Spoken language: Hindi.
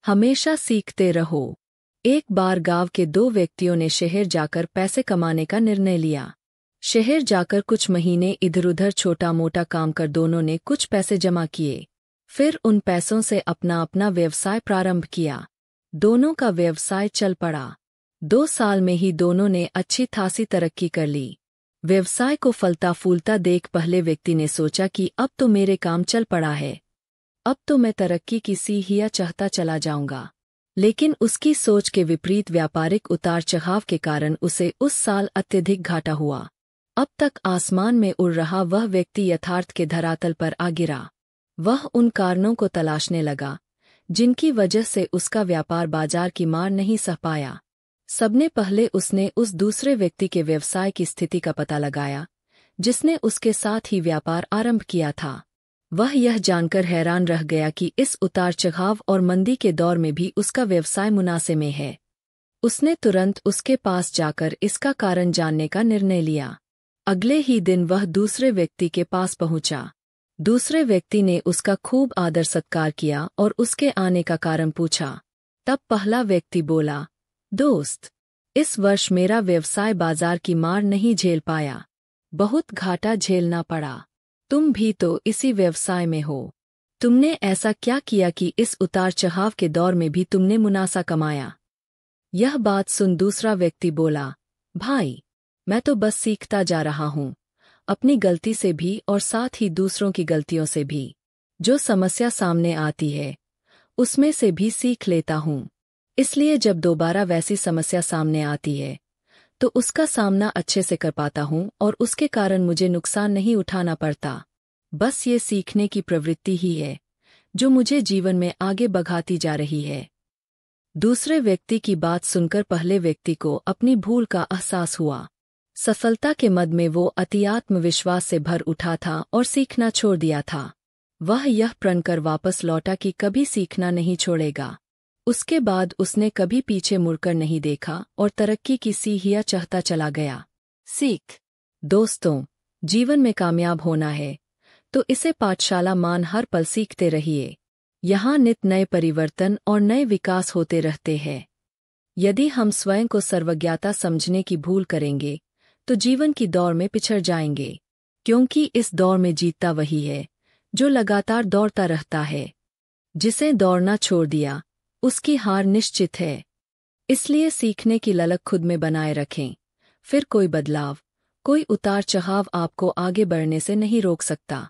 हमेशा सीखते रहो। एक बार गांव के दो व्यक्तियों ने शहर जाकर पैसे कमाने का निर्णय लिया। शहर जाकर कुछ महीने इधर-उधर छोटा-मोटा काम कर दोनों ने कुछ पैसे जमा किए। फिर उन पैसों से अपना अपना व्यवसाय प्रारंभ किया। दोनों का व्यवसाय चल पड़ा। 2 साल में ही दोनों ने अच्छी खासी तरक्की कर ली। व्यवसाय को फलता फूलता देख पहले व्यक्ति ने सोचा कि अब तो मेरे काम चल पड़ा है, अब तो मैं तरक्की की सीढ़ियां चढ़ता चला जाऊंगा। लेकिन उसकी सोच के विपरीत व्यापारिक उतार चढ़ाव के कारण उसे उस साल अत्यधिक घाटा हुआ। अब तक आसमान में उड़ रहा वह व्यक्ति यथार्थ के धरातल पर आ गिरा। वह उन कारणों को तलाशने लगा जिनकी वजह से उसका व्यापार बाजार की मार नहीं सह पाया। सबने पहले उसने उस दूसरे व्यक्ति के व्यवसाय की स्थिति का पता लगाया जिसने उसके साथ ही व्यापार आरंभ किया था। वह यह जानकर हैरान रह गया कि इस उतार चढ़ाव और मंदी के दौर में भी उसका व्यवसाय मुनाफे में है। उसने तुरंत उसके पास जाकर इसका कारण जानने का निर्णय लिया। अगले ही दिन वह दूसरे व्यक्ति के पास पहुंचा। दूसरे व्यक्ति ने उसका खूब आदर सत्कार किया और उसके आने का कारण पूछा। तब पहला व्यक्ति बोला, दोस्त, इस वर्ष मेरा व्यवसाय बाजार की मार नहीं झेल पाया, बहुत घाटा झेलना पड़ा। तुम भी तो इसी व्यवसाय में हो। तुमने ऐसा क्या किया कि इस उतार चढ़ाव के दौर में भी तुमने मुनाफा कमाया? यह बात सुन दूसरा व्यक्ति बोला, भाई, मैं तो बस सीखता जा रहा हूँ, अपनी गलती से भी और साथ ही दूसरों की गलतियों से भी। जो समस्या सामने आती है उसमें से भी सीख लेता हूँ, इसलिए जब दोबारा वैसी समस्या सामने आती है तो उसका सामना अच्छे से कर पाता हूँ और उसके कारण मुझे नुकसान नहीं उठाना पड़ता। बस ये सीखने की प्रवृत्ति ही है जो मुझे जीवन में आगे बढ़ाती जा रही है। दूसरे व्यक्ति की बात सुनकर पहले व्यक्ति को अपनी भूल का एहसास हुआ। सफलता के मद में वो अति आत्मविश्वास से भर उठा था और सीखना छोड़ दिया था। वह यह प्रण कर वापस लौटा कि कभी सीखना नहीं छोड़ेगा। उसके बाद उसने कभी पीछे मुड़कर नहीं देखा और तरक्की की सीढ़ियां चढ़ता चला गया। सीख। दोस्तों, जीवन में कामयाब होना है तो इसे पाठशाला मान हर पल सीखते रहिए। यहाँ नित नए परिवर्तन और नए विकास होते रहते हैं। यदि हम स्वयं को सर्वज्ञता समझने की भूल करेंगे तो जीवन की दौड़ में पिछड़ जाएंगे, क्योंकि इस दौड़ में जीतता वही है जो लगातार दौड़ता रहता है। जिसे दौड़ना छोड़ दिया उसकी हार निश्चित है। इसलिए सीखने की ललक खुद में बनाए रखें, फिर कोई बदलाव, कोई उतार चढ़ाव आपको आगे बढ़ने से नहीं रोक सकता।